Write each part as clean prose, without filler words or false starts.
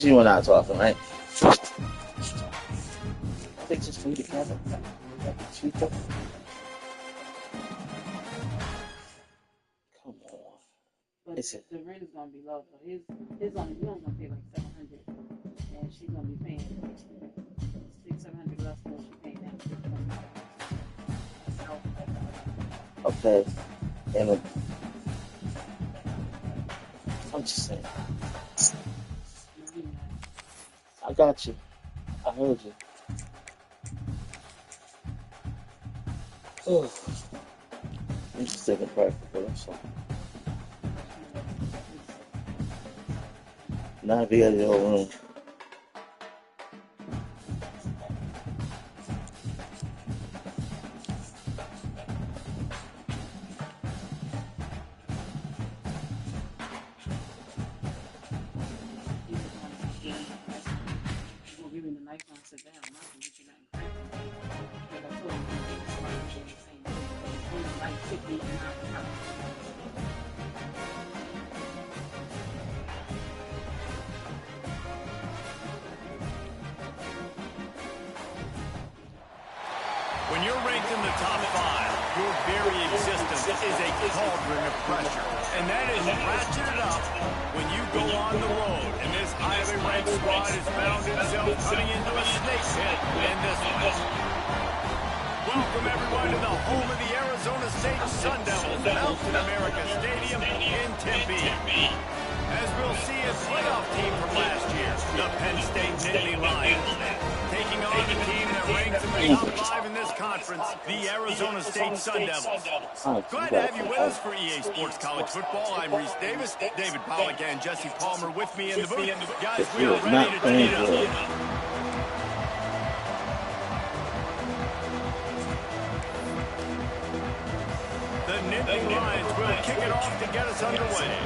You and I talking, right? I think just me together. Chico. Come on. But the rent is gonna be low. So his only we only gonna pay like $700, and she's gonna be paying $600-700 less than what she paying now. Okay. And I'm just saying. I got you. I heard you. Oh. I'm just taking practical. I'm sorry. Not be out of your room. When you're ranked in the top 5, your very existence is a cauldron of pressure. And that is ratcheted up when you go on the road. And this highly ranked squad has found itself cutting into a snake pit in this one. Welcome, everyone, to the home of the Arizona State Sun Devils at Mountain America Stadium in Tempe. As we'll see a playoff team from last year, the Penn State Nittany Lions, taking on the team that ranks in the top 5 in this conference, the Arizona State Sun Devils. Glad to have you with us for EA Sports College Football. I'm Reese Davis, David Pollack and Jesse Palmer with me in the booth. Guys, we are ready to tee it up. The Nittany Lions will kick it off to get us underway.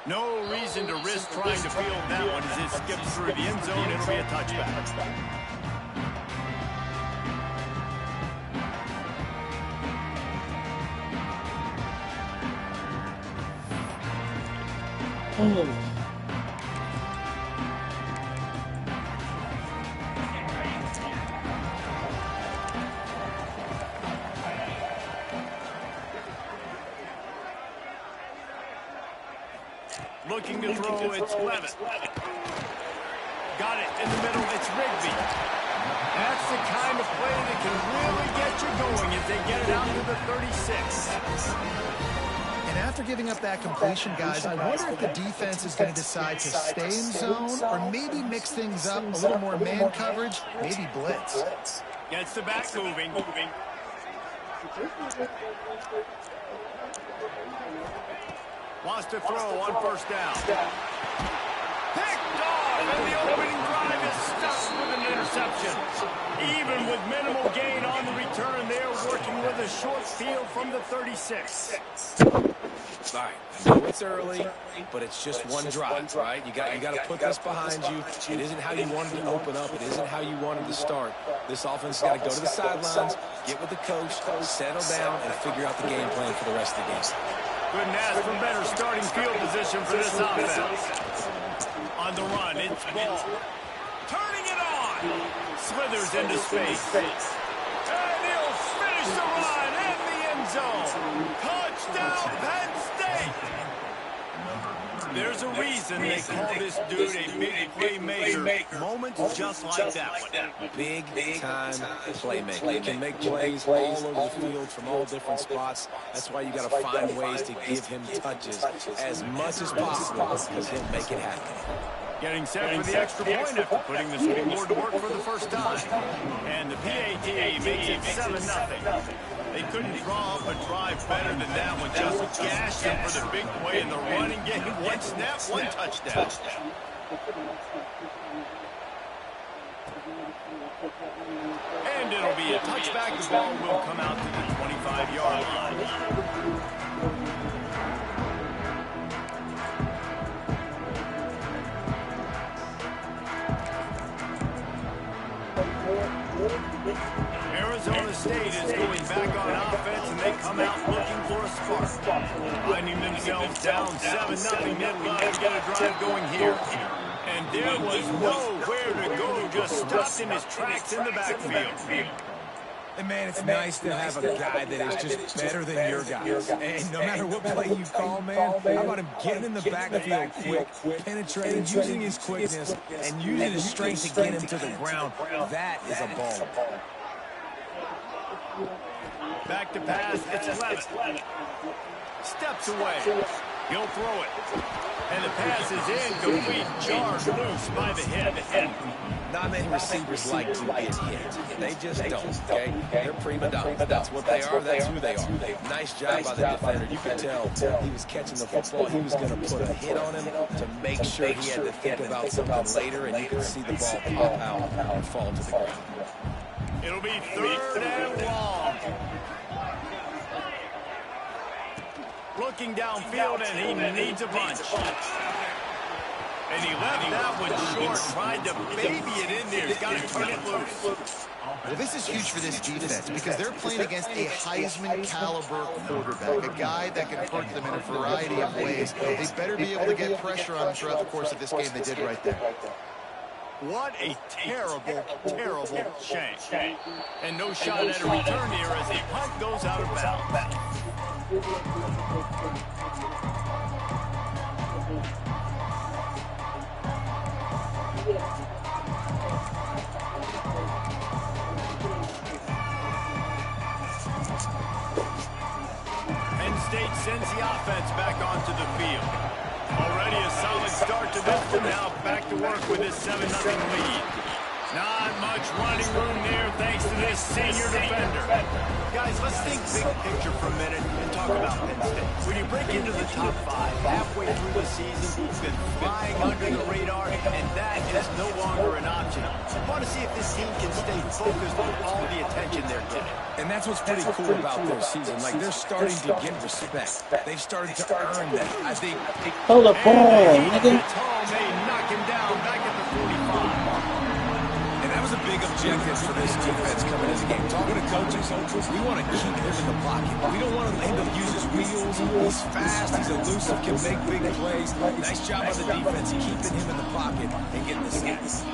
No reason to risk trying to field that one as it skips through the end zone. It'll be a touchback. Looking to throw, it's Levis. Got it in the middle, it's Rigby. That's the kind of play that can really get you going as they get it out to the 36. And after giving up that completion, guys, I wonder if the defense is going to decide to stay in zone or maybe mix things up, a little more man coverage, maybe blitz. Gets the back moving. Wants to throw on first down. Picked off, and the opening drive is stuck with an interception. Even with minimal gain on the return, they are working with a short field from the 36. All right, I know it's early, but it's just one drive, right? You got to put this behind you. It isn't how you wanted to open up. It isn't how you wanted to start. This offense has got to go to the sidelines, get with the coach, settle down, and figure out the game plan for the rest of the game. Couldn't ask for better starting field position for this offense. On the run, it's Ball. Turning it on. Slithers into space. And he'll finish the run in the end zone. Touchdown, Penn State. There's a reason they call this dude a big playmaker. Moments just like that one. Big-time playmaker. He can make plays all over the field from all different spots. That's why you got to find ways to give him touches as much as possible because he'll make it happen. Getting set for the extra point after putting the scoreboard to work for the first time. And the PAT makes it 7-0. They couldn't draw up a drive better than that one. Just gashed them for the big play in the running game. One snap, one touchdown. And it'll be a touchback. The ball will come out to the 25-yard line. Arizona State is going back on offense, and they come out looking for a spark. Finding themselves down 7-0, they'd love to get a drive going here. And there was nowhere to go, just stopped in his tracks in the backfield. And, man, it's nice to have a guy that is just better than your guys. And no matter what play you call, man, how about him getting in the backfield quick, penetrating, using his quickness, and using his strength to get him to the ground. That is a ball. Back to pass, it's Levis. Steps away. He'll throw it. And the pass is incomplete, jarred loose by the hit. Not many receivers like to get hit. They just don't, okay? They're prima donnas. That's what they are. That's who they are. Nice job by the defender. You could tell he was catching the football. He was going to put a hit on him to make sure he had to think about something later, and you could see the ball pop out and fall to the ground. It'll be 3rd and long. Looking downfield, and he needs a bunch. And he left that one short, tried to baby it in there. He's got to turn it loose. Well, this is huge for this defense because they're playing against a Heisman-caliber quarterback, a guy that can hurt them in a variety of ways. They better be able to get pressure on him throughout the course of this game. They did right there. What a terrible, terrible shank. And no shot at a return here as the punt goes out of bounds. Penn State sends the offense back onto the field. Already a solid start to this one. Now back to work with this 7-0 lead. Not much running room there thanks to this senior defender. Guys, let's think big picture for a minute and talk about Penn State. When you break into the top 5 halfway through the season, you've been flying under the radar, and that is no longer an option. I want to see if this team can stay focused with all the attention they're getting. And that's what's pretty cool about their season. Like, they're starting to get respect. They've started to earn that. I think. Hold the ball, nigga. They knock him down back at the 45. And that was a big objective for this defense coming into the game. Talking to coaches, we want to keep him in the pocket. We don't want him to use his wheels. He's fast, he's elusive, can make big plays. Nice job by the defense keeping him in the pocket and getting the sacks.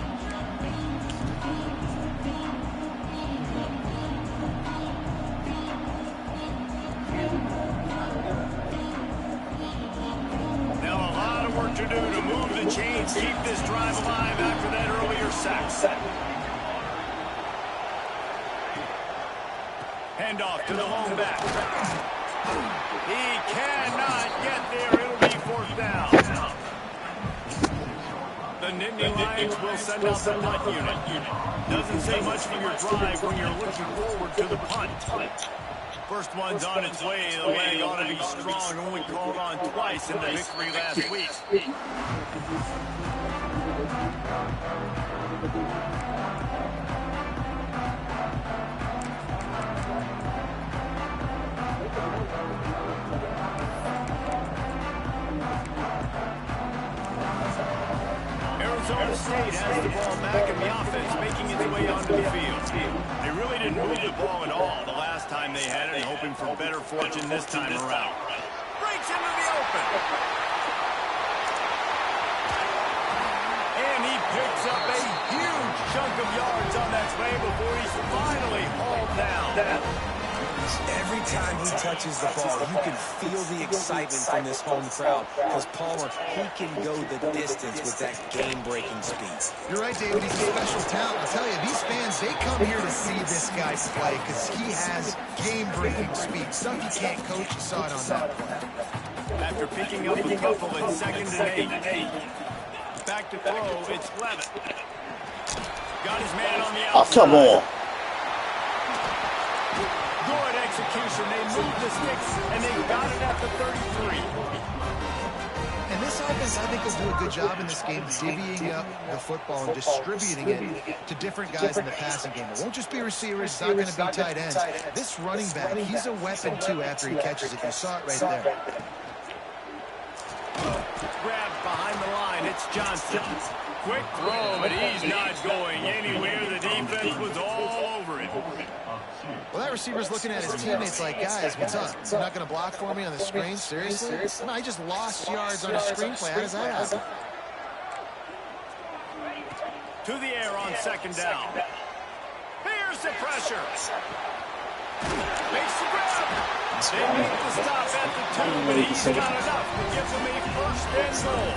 Now a lot of work to do to move the chains, keep this drive alive after that earlier sack. Handoff to the lone back. He cannot get there. It'll be 4th down. The Nittany Lions will send out the punt unit. Doesn't say much for your drive when you're looking forward to the punt. First one's on its way. The leg ought to be strong. Only called on twice in the victory last week. Arizona State has the ball back in the offense, making its way onto the field. They really didn't move the ball at all the last time they had it, hoping for better fortune this time around. Breaks into the open. And he picks up a huge chunk of yards on that play before he's finally hauled down. Every time he touches the ball, you can feel the excitement from this home crowd because Palmer, he can go the distance with that game-breaking speed. You're right, David. He's a special talent. I'll tell you, these fans, they come here to see this guy play because he has game-breaking speed. Stuff you can't coach. You saw it on that play. After picking up a couple at 2nd and 8. Back to throw, it's Levis. Got his man on the outside. Oh, come on. Good execution. They moved the sticks, and they got it at the 33. And this offense, I think, will do a good job in this game divvying up the football and distributing it to different guys in the passing game. It won't just be receivers. It's not going to be tight ends. This running back, he's a weapon, too, after he catches it. You saw it right there. Grabbed behind the line. It's Johnson. Quick throw, but he's not going anywhere. The defense was all over him. receiver's looking at his teammates like, guys, what's up? You're not going to block for me on the screen? Seriously? No, I just lost yards on a screenplay. How does that happen? To the air on second down. Here's the pressure. Makes the grab. They make the stop at the 2, but he's got enough to give them a first and goal.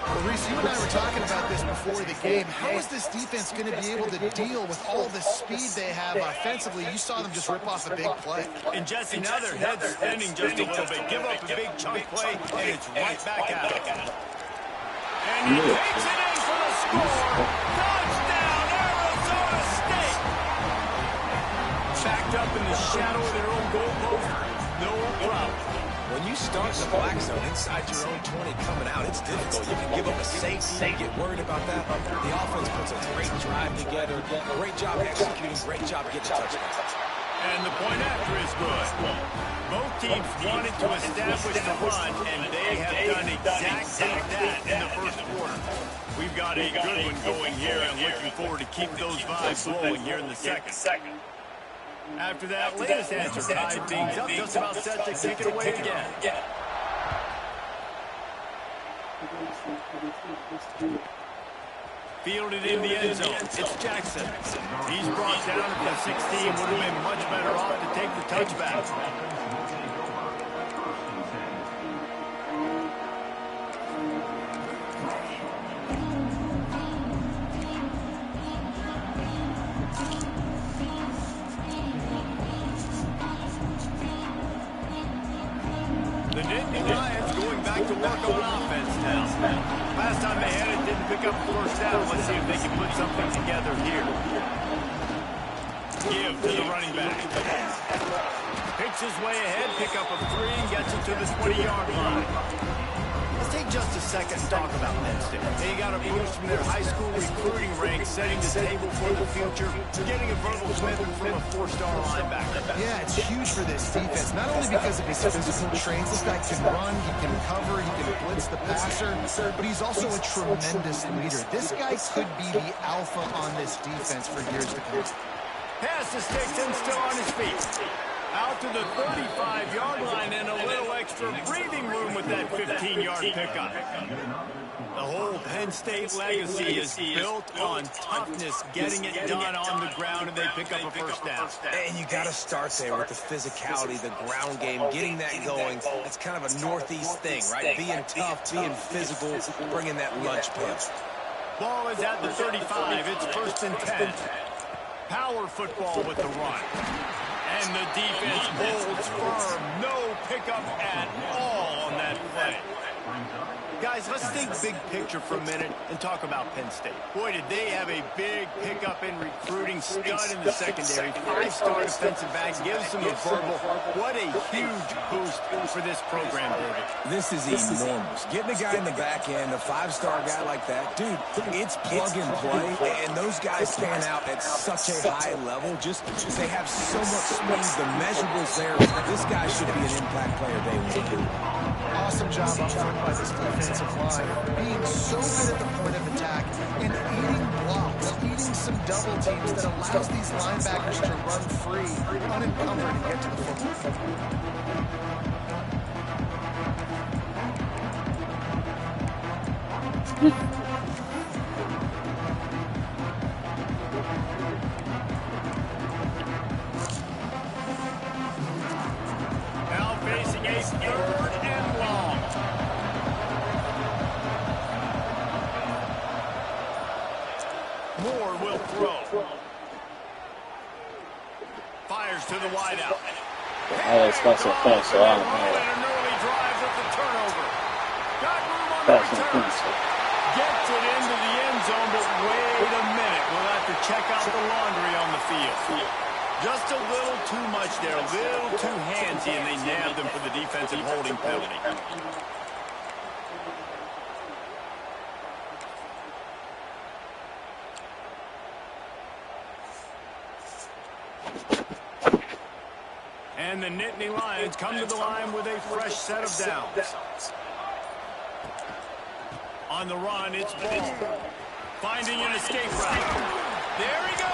Well, Reese, you and I were talking about this before the game. How is this defense going to be able to deal with all the speed they have offensively? You saw them just rip off a big play. And Jesse, now their head's spinning just a little bit. Give up a big chunk play, and it's right back at it. And he takes it in for the score. Touchdown, Arizona State. Backed up in the shadow of their own goal post. No problem. When you start the black zone inside your own 20 coming out, it's difficult. You can give up a safety, get worried about that. The offense puts a great drive together. Great job executing, great job getting a touchdown. And the point after is good. Both teams wanted to establish the run, and they have done exactly that in the first quarter. We've got a good one going here, and looking forward to keep those vibes flowing here in the second. After that latest answer tied things up, just about set to kick it away again. Fielded in the end zone. It's Jackson. He's brought down at the 16. Would have been much better off to take the touchback. The Nittany Lions going back to work on offense now. Last time they had it, didn't pick up the first down. Let's see if they can put something together here. Give to the running back. Picks his way ahead, pick up a 3, and gets it to the 20-yard line. Let's take just a second and talk about Penn State. They got a boost from their high school recruiting ranks, setting the table for the future, getting a verbal commitment from a 4-star linebacker. Yeah, it's huge for this defense, not only because of his physical traits. This guy can run, he can cover, he can blitz the passer, but he's also a tremendous leader. This guy could be the alpha on this defense for years to come. Pass to Sticks and still on his feet. Out to the 35-yard line and a little extra breathing room with that 15-yard pickup. The whole Penn State legacy is built on toughness, getting it done on the ground, and they pick up a first down. And you got to start there with the physicality, the ground game, getting that going. That's kind of a Northeast thing, right? Being tough, being physical, bringing that lunch pail. Ball is at the 35. It's 1st and 10. Power football with the run. And the defense holds firm. No pickup at all on that play. Guys, let's think big picture for a minute and talk about Penn State. Boy, did they have a big pickup in recruiting. Stud in the secondary. 5-star defensive backs. Gives them a verbal. What a huge boost for this program, David. This is enormous. Getting a guy in the back end, a 5-star guy like that, dude, it's plug and play, and those guys stand out at such a high level. Just they have so much speed. The measurables there. This guy should be an impact player day one. Awesome job up front by this defensive line, being so good at the point of attack and eating blocks, eating some double teams that allows these linebackers to run free, unencumbered, and get to the football. Now facing a 3rd and long. Moore will throw. Fires to the wideout. It's not so fast, so I don't know. And an early drive with the turnover. Got room on the That's return. not Gets it into the end zone, but wait a minute. We'll have to check out the laundry on the field. Just a little too much there, a little too handsy, and they nabbed him for the defensive holding penalty. And the Nittany Lions come to the line with a fresh set of downs. On the run, it's Ball. Finding an escape route. There he goes.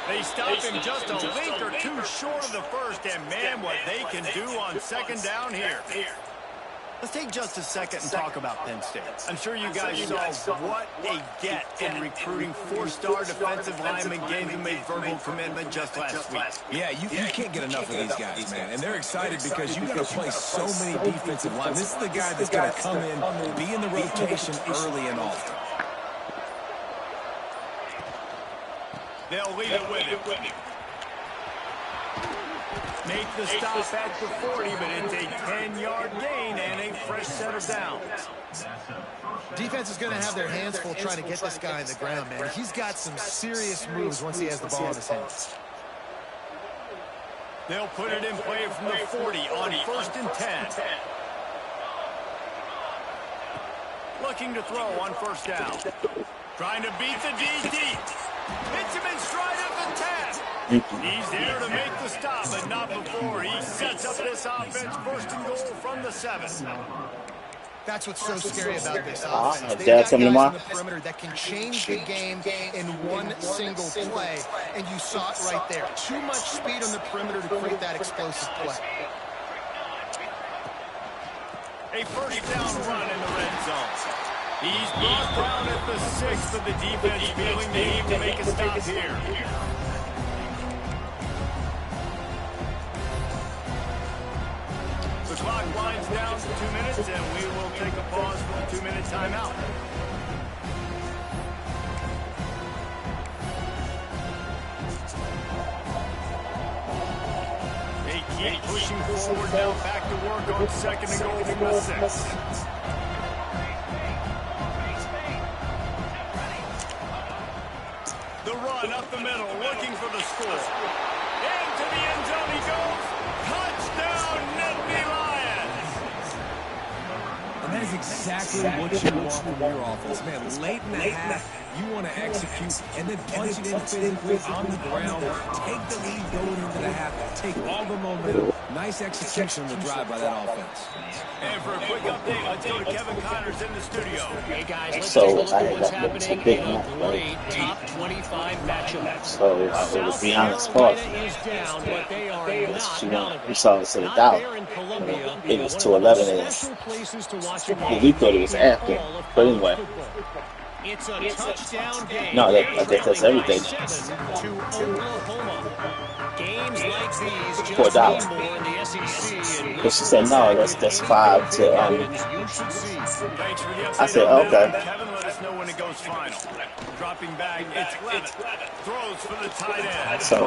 They stop him just a link or two short of the first, and man, what they can do on second down here. Let's take just a second and talk about Penn State. I'm sure you guys saw what they get in recruiting four-star defensive linemen, gave them a verbal commitment just last week. Yeah, you can't get enough of these guys, man. And they're excited because you got to play so many defensive linemen. This is the guy that's going to come in, be in the rotation early and often. They'll leave it with him. Make the stop at the 40, but it's a 10-yard gain and a fresh set of downs. Defense is going to have their hands full trying to get this guy on the ground, man. He's got some serious moves once he has the ball in his hands. They'll put it in play from the 40 on 1st and 10. Looking to throw on 1st down. Trying to beat the DD. Hits him in stride at the 10. He's there to make the stop, but not before he sets up this offense 1st and goal from the 7. That's what's so scary about this offense. They've got guys on the perimeter that can change the game in one single play, and you saw it right there. Too much speed on the perimeter to create that explosive play. A 1st down run in the red zone. He's brought down at the 6th of the defense, feeling the need to make a stop here. The clock winds down to 2 minutes, and we will take a pause for a 2-minute timeout. They keep pushing forward now, back to work on 2nd and goal from the 6. The run up the middle, looking for the score. Into the end zone he goes. Touchdown, Nittany Lions! And that is exactly what you want from your offense, man. Late in the half, you want to execute and then punch it in physically on the ground. Take the lead going into the half. Take all the momentum. Nice execution on the drive by that offense. And for a quick update, let's go to Kevin Connors in the studio. Hey guys, let's So, take a look I at had what's that was a happening big in a match, great right? top 25 matchup. So it was South beyond the Carolina spot. is down, but they are not out of We it. saw it set it Not down. there in Columbia. It was One of the 2-11 most special places to watch a Well, game we thought it was in after, all of but anyway. college football. It's a touchdown game. No, I think that's everything. 7 to Oklahoma. Games like these For a just dollar. mean more in the SEC. And But she said, no, that's 5 to, you should see. Thanks for the update I said, on that. okay. Kevin, let us know when it goes final. Dropping back, it's Levitt. Throws for the tight end. So,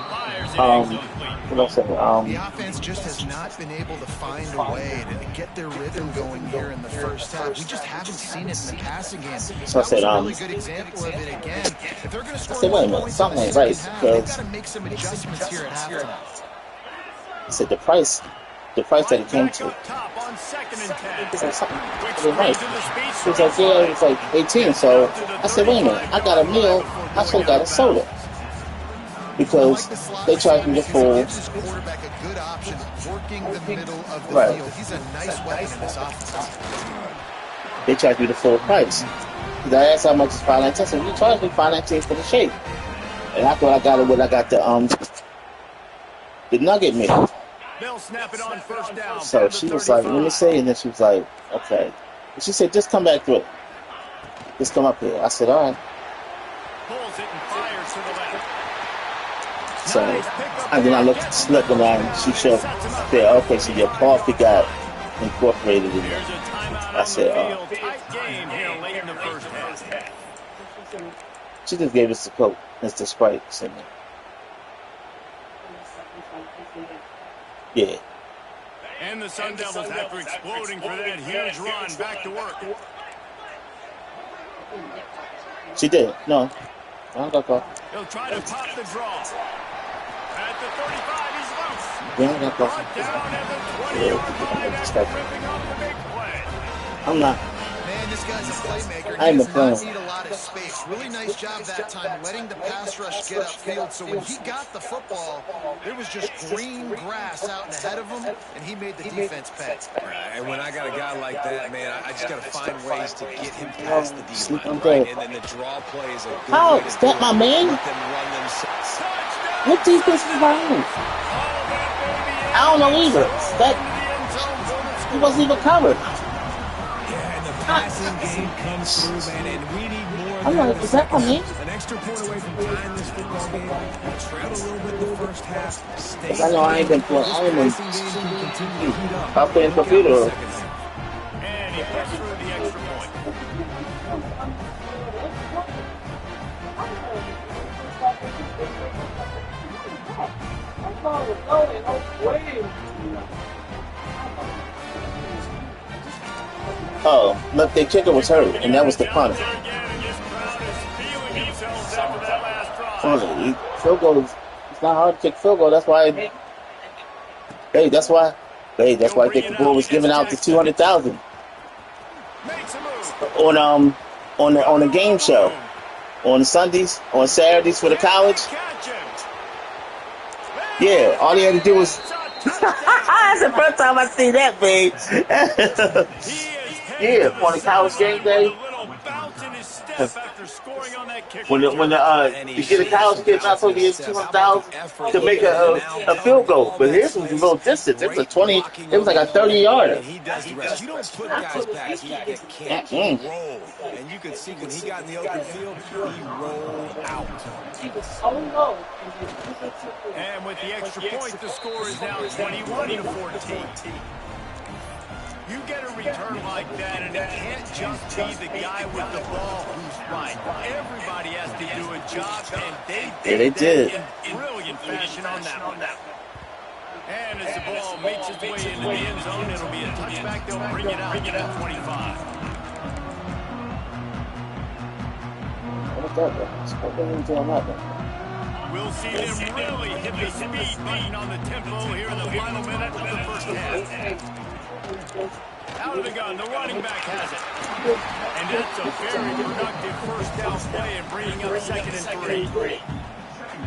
Fires it incomplete. what else? The offense just has not been able to find a way to get their rhythm going here in the first half. We just haven't seen it in the passing game. So I That said, was a really good example of it again. If they're going to score said, wait a more minute, points something in ain't the right, second half, they've because- got to make some adjustments here at halftime. I said, the price that it came to. Up top on 2nd and 10. I said, something. Quick It was right. sprint to the speed She was like, yeah, it was like 18. So I said, wait a minute, I got a meal. I should have got a soda. Because they charged me the full. Gives his quarterback a good option, working the middle of the Right. field. He's a nice weapon in this offense. They charged me the full price. Because I asked how much is $5.19. I said, you charged me $5.19 for the shake. And I thought I got it when I got the nugget meal. They'll snap it on 1st down. So she was like, let me see. And then she was like, okay. And she said, just come back through it. Just come up here. I said, all right. Pulls it and fires to the left. So, and then I looked at the slip and she showed, yeah, okay, so your coffee got incorporated in There's there. a timeout I on said, the field. Tight game here late in the first half. She just gave us the Coke. It's the Sprite. So, yeah. And the Sun Devils, after exploding for that huge run, back to work. She did. No. I don't got coffee. He'll try to pop the draw. At the 35, he's loose. Yeah, I got Brought coffee. down at the 20-yard line after ripping off the big play. I'm not. Man, this guy's a playmaker. I He ain't does been not playing. need a lot of space. Really nice job that time letting the pass rush get upfield. So when he got the football, there was just green grass out and ahead of him, and he made the defense pay. Right, and when I got a guy like that, man, I just got to find ways to get him past the Sleep D-line, on right? dead. And then the draw play is a good How? way to do Step it. my man? Let them run themselves. What defense is behind? I don't know either. That he wasn't even covered. Yeah, and the passing game comes through, man, and we need more of I'm that like, in the is that my second man? half. An extra point away from tying this football game. We trailed a little bit in the first half. Stay 'Cause I know I ain't been playing. I ain't been. passing game can continue to heat up. I'm playing Look out in computer. the second half. And he puts through the extra point. Oh, look, their kicker was hurt, and that was the punt. There again, and this crowd is feeling themselves after that last drive. Field goal is, it's not hard to kick field goal. That's why. Hey, that's why Dick Bull was giving out the 200,000 Makes a move. on the game show on Sundays, on Saturdays for the college. Catch him. Yeah, all he had to do was. That's the first time I see that, babe. Yeah, on the college game day. When the you get a college kid not supposed to get 200,000 to make a field goal, but his was a little distance. It was a 20. It was like a 30-yarder. And he does the rest. You don't put guys back here that can't roll. And you could see when he got in the open field, he rolled out. And with the extra point, the score is now 21-14. You get a return like that, and it can't just be the guy with the ball who's right. Everybody has to do a job, and they did that in brilliant fashion on that one. And as the ball makes its way into the end zone, it'll be a touchback. They'll bring it out to the 25. We'll see them really hit the speed button on the tempo here in the final minute of the first half. Out of the gun, the running back has it. And that's a very productive first down play and bringing up 2nd and 3.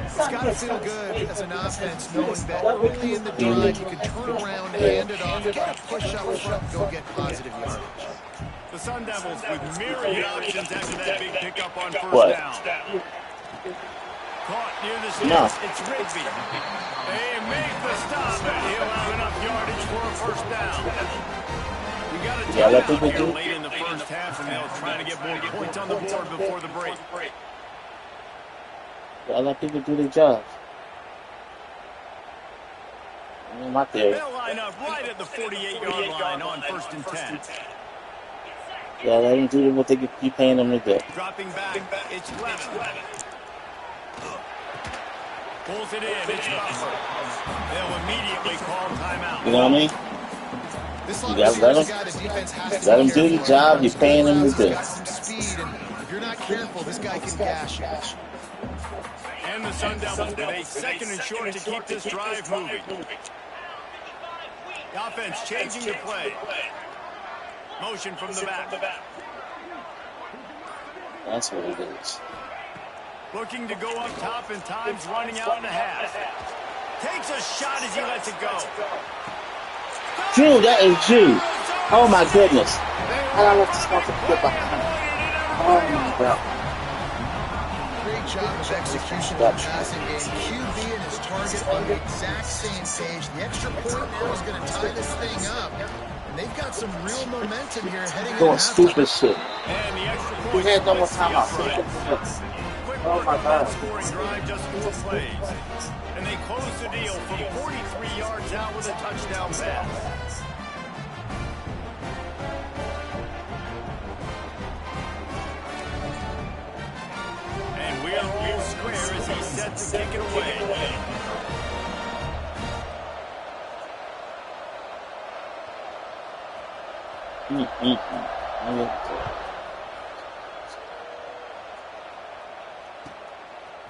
It's got to feel good as an offense knowing that early in the drive you can turn around, hand it off, get a push up front, go get positive yardage. The Sun Devils with myriad options after that big pickup on first down. Caught near the sticks, it's Rigby. They make the stop, and he'll have enough yardage for a first down. We got a timeout here late in the first half, and they'll try to get more points on the board before the break. I let people do their jobs. I'm not there. They'll line up right at the 48-yard line on 1st and 10. Yeah, let them do what they keep paying them to do. Dropping back, it's Levin. Pulls it in, it's Buffer. They'll immediately call timeout. You know what I mean? You gotta let them do the job you're paying them to do. If you're not careful, this guy can gash you. And the Sun Devils with a 2nd and short to keep this drive moving. The offense changing the play. Motion from the back. That's what it is. Looking to go up top, and time's running out in a half. Takes a shot as he lets it go. Drew, that is Drew. Oh my goodness. How did I let this guy get behind? Oh my God. Great job of execution of the passing game. QB and his target on the exact same page. The extra point now is going to tie this thing up. And they've got some real momentum here heading into Doing stupid shit. And the extra We point. had no more time out. Oh my God. Scoring drive just 4 plays. And they close the deal from 43 yards out with a touchdown pass. And we're all square as he sets to kick it away.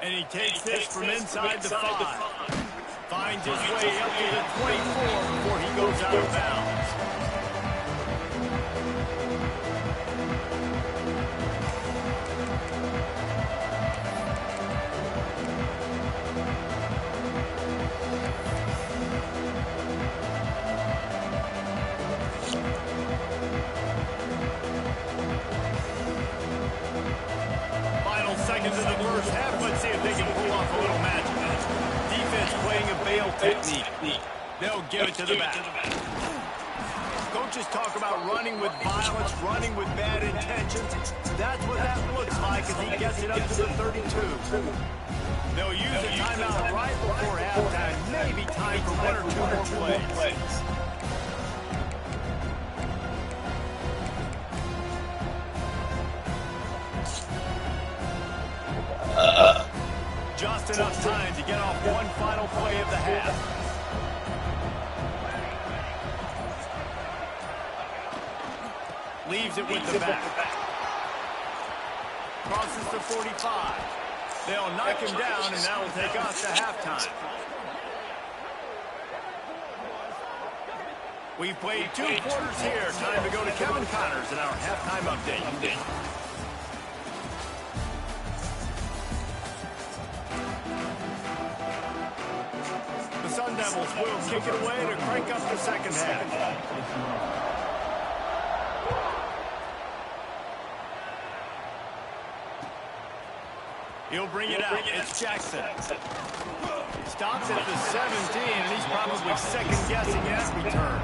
And he takes this from inside the 5. Finds his way up to the 24 before he goes out of bounds. technique. They'll give it to the back. Coaches talk about running with violence, running with bad intentions. That's what that looks like as he gets it up to the 32. They'll use a timeout right before halftime. Maybe time for one or two more plays. Just enough time to get off one final play of the half. Leaves it with the back. Crosses the 45. They'll knock him down, and that will take us to halftime. We've played 2 quarters here. Time to go to Kevin Connors in our halftime update. The Sun Devils will kick it away to crank up the second half. He'll bring it out. It's Jackson. Stops at the 17, and he's probably second-guessing that return.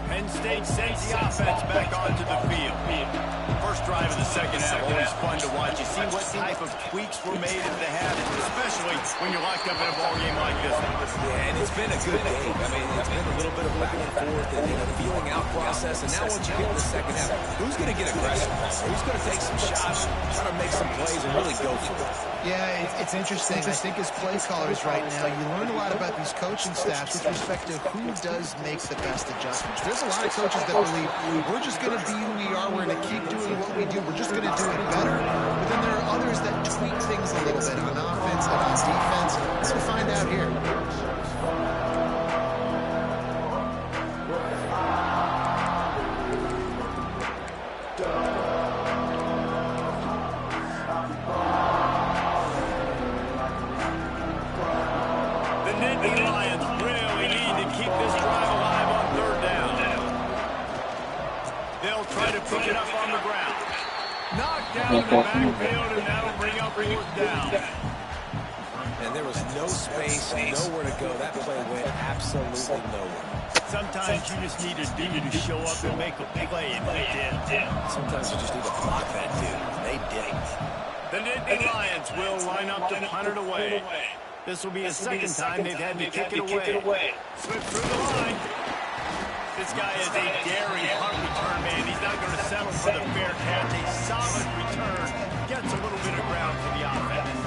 Penn State sends the offense back onto the field. First drive of the second half, always fun to watch. You see what type of tweaks were made in the half, especially when you're locked up in a ball game like this one. Yeah, and it's been a good game. I mean, it's been a little bit of back and forth and a feeling out process. And now once you get in the second half, who's going to get aggressive? Who's going to take some shots, try to make some plays, and really go for it? Yeah, it's interesting. I think as play callers right now, you learn a lot about these coaching staffs with respect to who does make the best adjustments. There's a lot of coaches that believe we're just going to be who we are. We're going to keep doing what we do. We're just going to do it better. But then there are others that tweak things a little bit on offense and on defense. We'll find out here. Pick it up on the ground. Knocked down in the backfield, and that'll bring up fourth down. And there was no space, nowhere to go. That play went absolutely nowhere. Sometimes you just need a dude to show up and make a play, and they did. Sometimes you just need to block that dude, and they did. The Nittany Lions will line up to punt it away. This will be the second time they've had to kick it away. Slip through the line. This guy is a daring punt return man. He's not going to settle for the fair catch. A solid return. Gets a little bit of ground for the offense.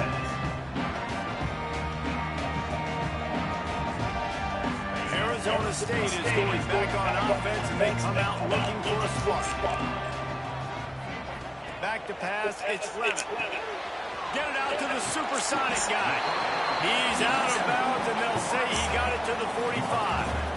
Arizona State is going back on offense, and they come out looking for a spark. Back to pass. It's Levitt. Get it out to the supersonic guy. He's out of bounds, and they'll say he got it to the 45.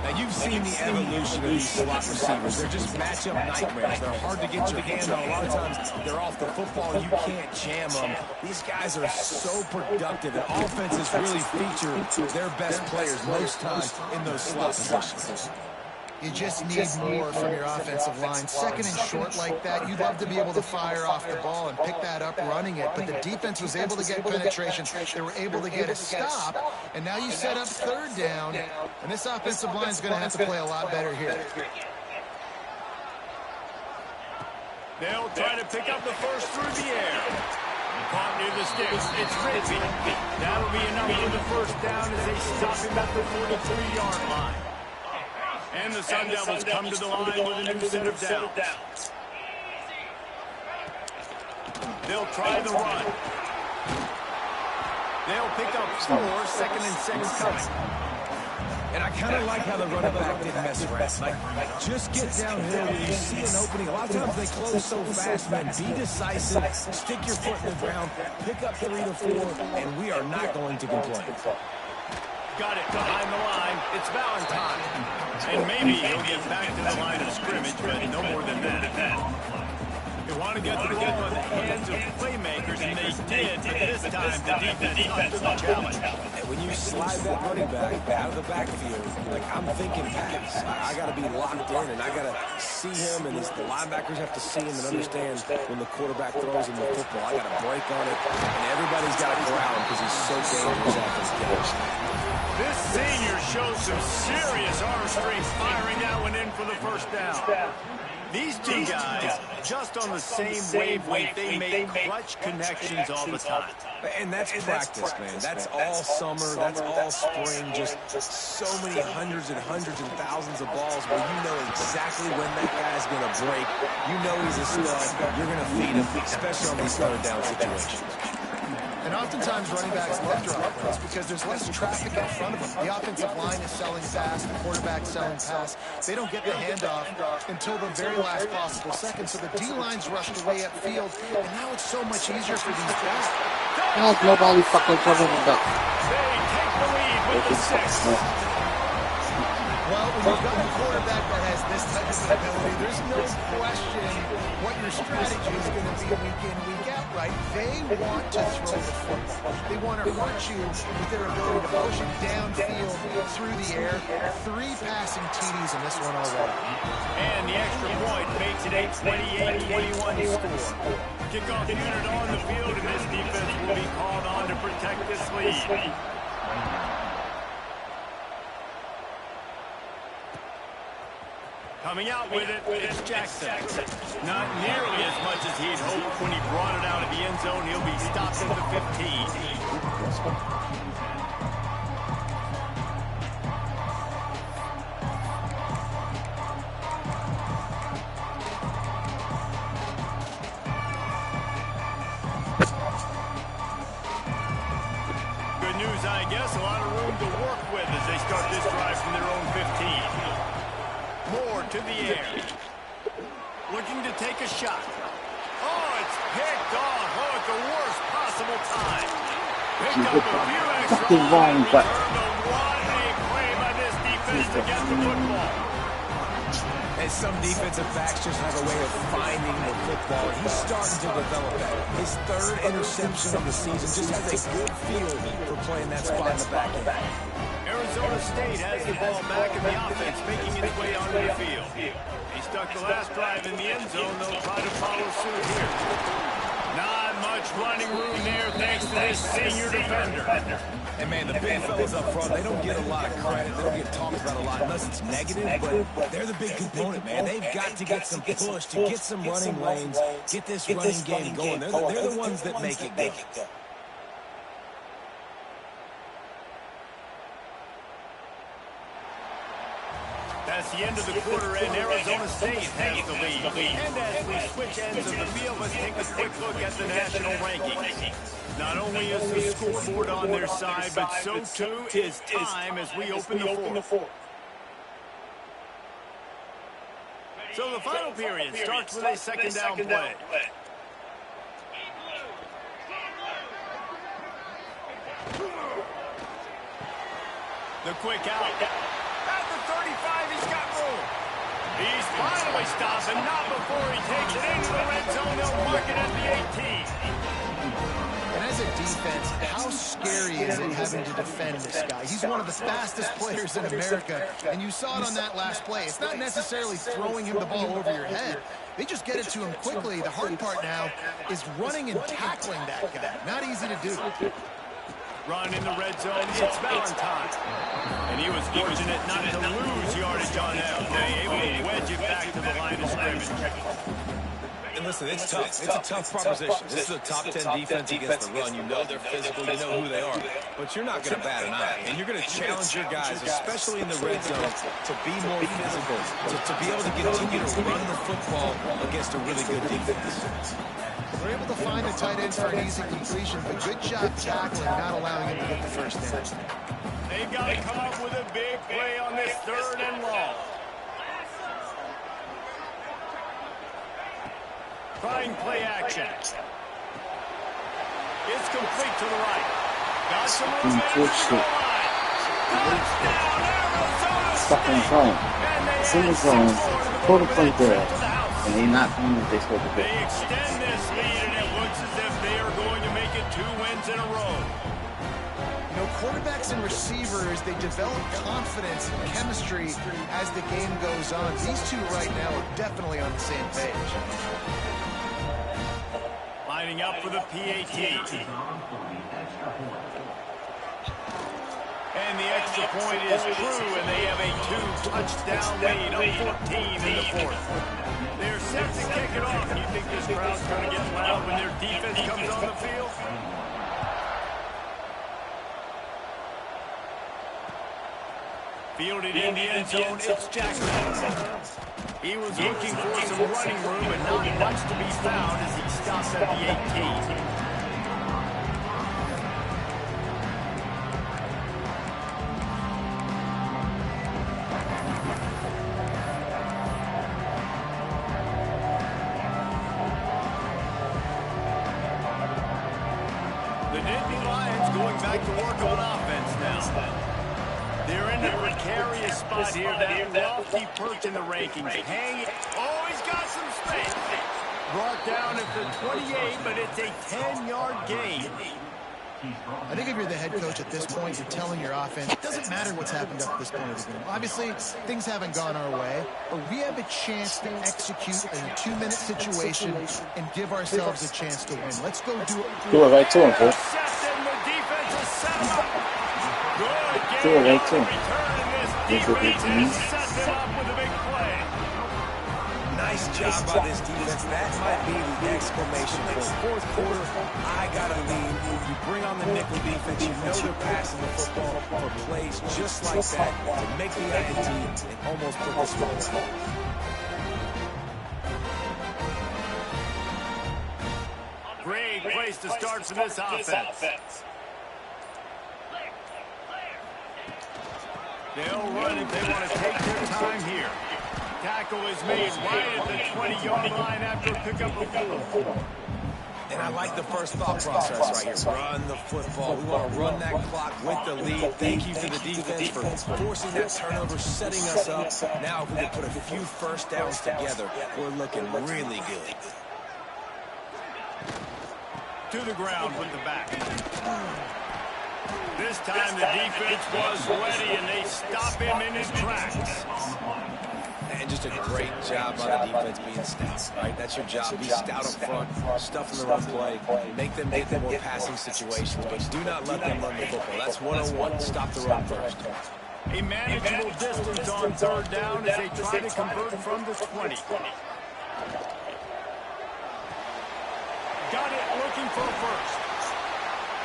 Now, you've seen the evolution of these slot receivers. They're just matchup nightmares. They're hard to get your hand on. A lot of times, they're off the football. You can't jam them. These guys are so productive, and offenses really feature their best players most times in those slot positions. You just need more from your offensive line. Second and short like that, you'd love to be able to fire off the ball and pick that up running it, but the defense was able to get penetration. They were able to get a stop, and now you set up third down, and this offensive line is going to have to play a lot better here. They'll try to pick up the first through the air. Caught near the sticks. It's Rigby. That'll be enough for the first down as they stop him at the 43-yard line. And the Sun Devils come to the line with a new set of downs. They'll try the run. They'll pick up 4, 2nd and 6 coming. And I kind of like how the running back didn't mess around. Like, just get downhill when you see an opening. A lot of times they close so fast, man. Be decisive. Stick your foot in the ground. Pick up 3 to 4, and we are not going to complain. Got it behind the line. It's Valentine. And maybe he'll get back to the line of scrimmage, but no more than that. You want to get the ball in the hands of playmakers, and they did, but this time the defense up to the challenge. And when you slide that running back out of the backfield, like I'm thinking pass. I got to be locked in, and I got to see him, and the linebackers have to see him and understand when the quarterback throws him the football. I got to break on it, and everybody's got to corral him because he's so dangerous after the catch. This senior shows some serious arm strength firing that one in for the first down. These two guys, just on the same wavelength, they make clutch connections all the time. And that's practice, man. That's all summer. That's all spring. Just so many hundreds and thousands of balls where you know exactly when that guy's going to break. You know he's a stud. You're going to feed him, especially on these third down situations. And oftentimes running backs love draw plays because there's less traffic in front of them. The offensive line is selling pass, the quarterback's selling pass. They don't get the handoff until the very last possible second. So the D-line's rushed away upfield, and now it's so much easier for these guys. How's nobody fucking covering the duck? They take the lead with the 6. Well, when you've got a quarterback that has this type of ability, there's no question what your strategy is going to be week in, week out, right? They want to throw the football. They want to hurt you with their ability to push it downfield through the air. 3 passing TDs in this one already. And the extra point makes it a 28-21 score. Kickoff unit on the field, and this defense will be called on to protect this lead. Coming out with it, it's Jackson. Not nearly as much as he'd hoped when he brought it out of the end zone. He'll be stopped at the 15. Good news, I guess. A lot of room to work with as they start this drive from their own 15. Moore to the air. Looking to take a shot. Oh, it's picked off. Oh, at the worst possible time. Picked up a few extra yards. What a play by this defense to get the football. And some defensive backs just have a way of finding the football. He's starting to develop that. His 3rd interception of the season just has a good feel for playing that spot in the back end. Arizona State has the ball back in the offense, making its way onto the field. He stuck the last drive in the end zone. They'll try to follow suit here. Not much running room there thanks to this senior defender. And, man, the big fellas up front, they don't get a lot of credit. They don't get talked about a lot unless it's negative, but they're the big component, man. They've got to get some push, to get some running lanes, get this running game going. They're the ones that make it go. That's the end of the quarter, and Arizona State has the lead. And as we switch ends of the field, let's take a quick look at the national rankings. Not only is the scoreboard on their side, but so too is time as we open the fourth. So the final period starts with a second down play. The quick out. At the 35, he's got room. He's finally stopped, and not before he takes it into the red zone. They'll mark it at the 18. And as a defense, how scary is it having to defend this guy? He's one of the fastest players in America, and you saw it on that last play. It's not necessarily throwing him the ball over your head. They just get it to him quickly. The hard part now is running and tackling that guy. Not easy to do. Run in the red zone, it's Valentine. And he was fortunate not to lose yardage on that play, able to wedge it back to the line of scrimmage. And listen, it's tough. It's a tough proposition. This is a top 10 defense against the run. You know they're physical. You know who they are. But you're not going to bat an eye. And you're going to challenge your guys, especially in the red zone, to be more physical, to be able to continue to run the football against a really good defense. They're able to find the tight end for an easy completion, but good job tackling, not allowing him to get the first down. They've got to come up with a big play on this 3rd and long. Trying play action. It's complete to the right. Got some room in the line. Touchdown, Arizona State! It's in the zone, total play there, and they're not doing what they're supposed to do. They extend this lead, and it looks as if they are going to make it 2 wins in a row. You know, quarterbacks and receivers, they develop confidence and chemistry as the game goes on. These two right now are definitely on the same page. Lining up for the PAT. And the extra point is true, and they have a 2-touchdown lead of 14 in the fourth. They're set to kick it off. You think this crowd's going to get loud when their defense comes on the field? Fielded in the end zone, it's Jackson. He was looking for some running room, but not much to be found as he stops at the 18. The Nittany Lions going back to work on offense now. They're in a precarious spot here, that lofty perch in the rankings. Hanging. Oh, he's got some space. Brought down at the 28, but it's a 10-yard gain. I think if you're the head coach at this point, you're telling your offense, it doesn't matter what's happened up to this point of the game. Obviously, things haven't gone our way, but we have a chance to execute a 2-minute situation and give ourselves a chance to win. Let's go do it. Do it right to him, bro. The defense is set up. Good game. Do it right to him. Defense has set them up with a big play. Nice job by this defense. That might be the exclamation point. Fourth quarter, I got a lead. You bring on the nickel defense. You know they're passing the football for plays just like that to make the INT and almost put this one away. Great place to start for this offense. They'll run if they want to take their time here. Tackle is made right at the 20-yard line after a pickup of field. And I like the first thought process right here. Run the football. We want to run that clock with the lead. Thank you to the defense for forcing that turnover, setting us up. Now if we can put a few first downs together, we're looking really good. To the ground with the back. This time the defense was ready, and they stop him in his tracks. And just a great job by the defense being stout, right? That's your job. Be stout up front, stuff in the run play, make them get the more passing situations, but do not let them run the football. That's 101. Stop the run first. A manageable distance on third down as they try to convert from the 20. Got it, looking for a first.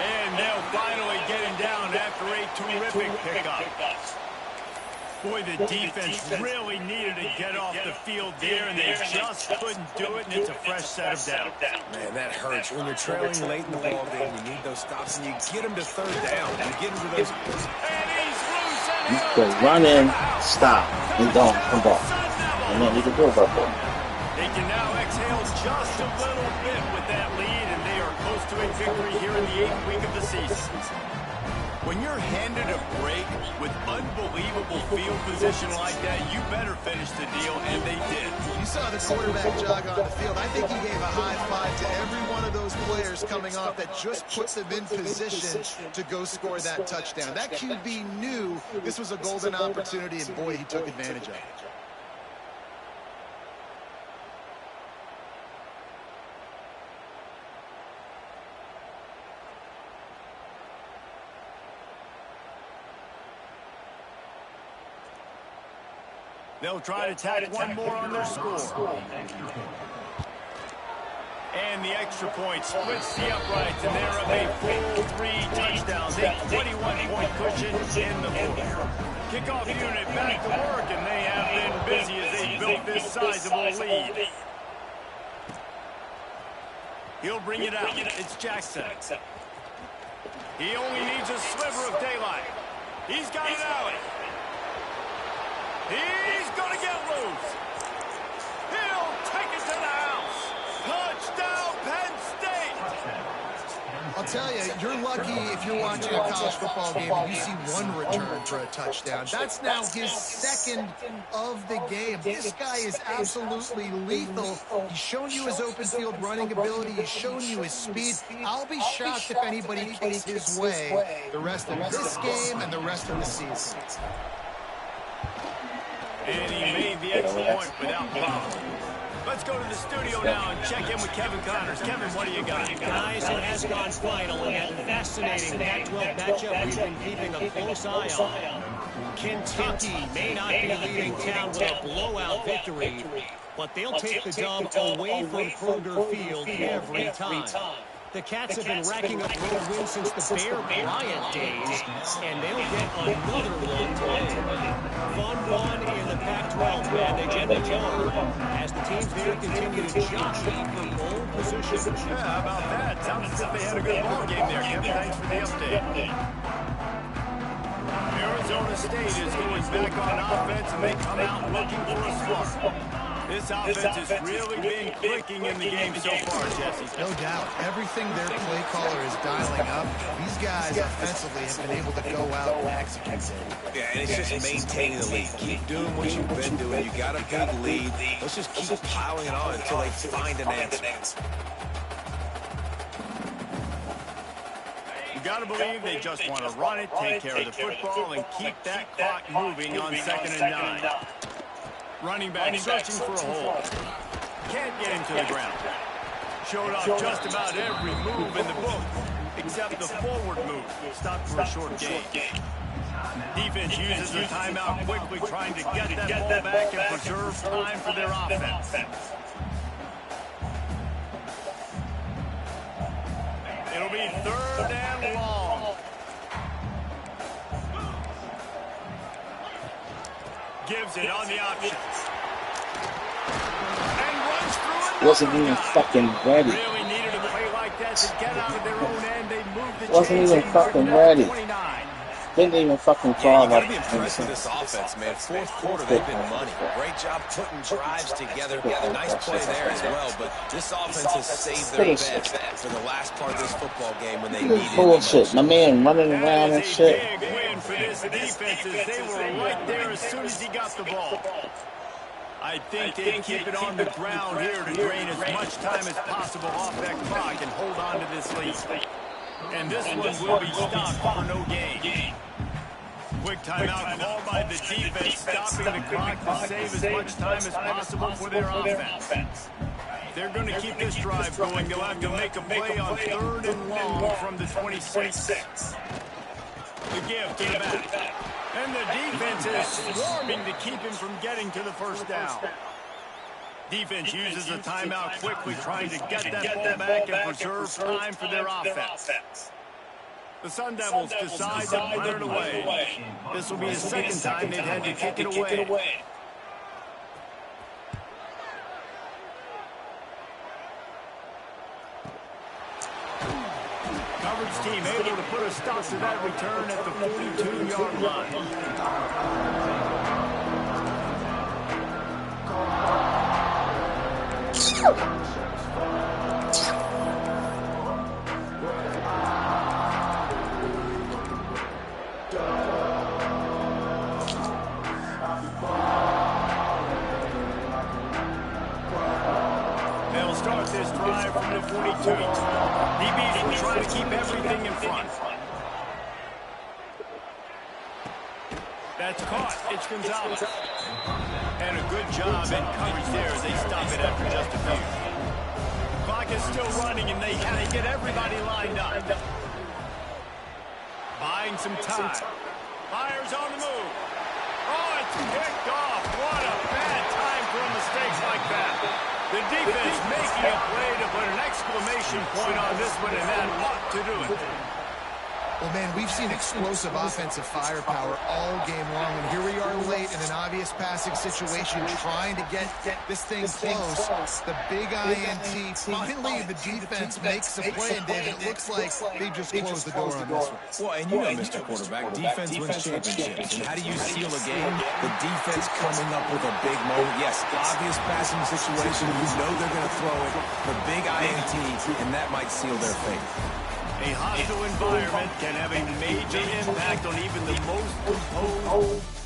And they'll finally get him down after a terrific pickup. Boy, the defense really needed to get off the field there, and they just couldn't do it, and it's a fresh set of downs. Man, that hurts. When you're trailing late in the ball game, you need those stops, and you get them to third down. You get them to those. And he's loose, and You can run in, stop, and don't come back. And then you can do about that. they can now exhale just a little bit with that lead, and they are close to a victory here in the 8th week of the season. When you're handed a break with unbelievable field position like that, you better finish the deal, and they did. You saw the quarterback jog on the field. I think he gave a high five to every one of those players coming off that just puts them in position to go score that touchdown. That QB knew this was a golden opportunity, and boy, he took advantage of it. They'll try to tack one more on their score. And the extra point splits the uprights, and they're up a full 3 touchdowns, a 21-point cushion in the fourth. Kickoff unit back to work, and they have been busy as they built this sizable lead. He'll bring it out. It's Jackson. He only needs a sliver of daylight. He's got an alley. He's going to get loose. He'll take it to the house. Touchdown, Penn State. I'll tell you, you're lucky if you're watching a college football game and you see one return for a touchdown. That's now his second of the game. This guy is absolutely lethal. He's shown you his open field running ability. He's shown you his speed. I'll be shocked if anybody kicks his way the rest of this game and the rest of the season. And he made the extra point without problem. Let's go to the studio now and check in with Kevin Connors. Kevin, what do you got? Guys, it has gone final in that fascinating Pac-12 matchup we've been keeping a close eye on. Kentucky may not be leaving town with a blowout victory, but they'll take the dub away from Kroger Field every time. The Cats have been racking up road wins since the Bear Bryant days, and they'll get another one today. Fun one in the Pac-12, man. They get the jar as the teams there continue to jockey for pole position. Yeah, how about that? Sounds as if they had a good ball game there, Kevin. Thanks for the update. Arizona State is going back on offense, and they come out looking for a spark. This offense is really been clicking in the game so far, Jesse. No doubt. Everything their play caller is dialing up, these guys offensively have been able to go out and execute. Yeah, and it's just maintaining the lead. Keep doing what you've been doing. You got a big lead. Let's just keep piling it on until they find an answer. You got to believe they just want to run it, take care of the football, and keep that clock moving on 2nd and 9. Running back searching for a hole. Can't get him to the ground. Showed off just about every move in the book, except the forward move. Stopped for a short gain. Defense uses the timeout quickly, trying to get that ball back and preserve time for their offense. It'll be 3rd and long. Gives it on the option. And runs through it. Wasn't even fucking ready. Really needed a play like that to get out of their own end. They moved the Wasn't chains even in fucking 3rd ready. and 29. Didn't even fucking Yeah, fall you got up. to be impressed with this offense, man. 4th quarter, they've been money. Great job putting drives together. Nice play there as well, but this offense has saved their best for the last part of this football game when they needed it. Bullshit. My man running around and That is a shit. big win for this defense as they were right there as soon as he got the ball. I think they keep it on the ground here to drain as much time as possible off that clock and hold on to this lead. And this one will be stopped for no gain. Quick timeout called by the defense, stopping the clock to save as much time as possible for their offense. They're going to keep this drive going. They'll have to make a play on 3rd and long from the 26. The give to the back. And the defense is swarming to keep him from getting to the first down. Defense uses a timeout quickly, trying to get that ball back and preserve time for their offense. The Sun Devils decide to punt it away. This will be the 2nd time they've had to kick it away. Coverage team able to put a stop to that return at the 42-yard line. They'll start this drive from the 42. DBs will try to keep everything in front. That's caught. It's Gonzalez. And a good job in coverage there as they stop it after just a few. Clock is still running, and they get everybody lined up. Buying some time. Fires on the move. Oh, it's picked off. What a bad time for a mistake like that. The defense making a play to put an exclamation point on this one, and that ought to do it. Well, man, we've seen explosive offensive firepower all game long, and here we are late in an obvious passing situation trying to get this thing close. The big INT. Finally, the defense makes a play, and David, it looks like they just closed the door on this one. Well, and you know, Mr. Quarterback, defense wins championships. And how do you seal a game? The defense coming up with a big moment. Yes, obvious passing situation. You know they're going to throw it. The big INT, and that might seal their fate. A hostile environment can have a major impact on even the most composed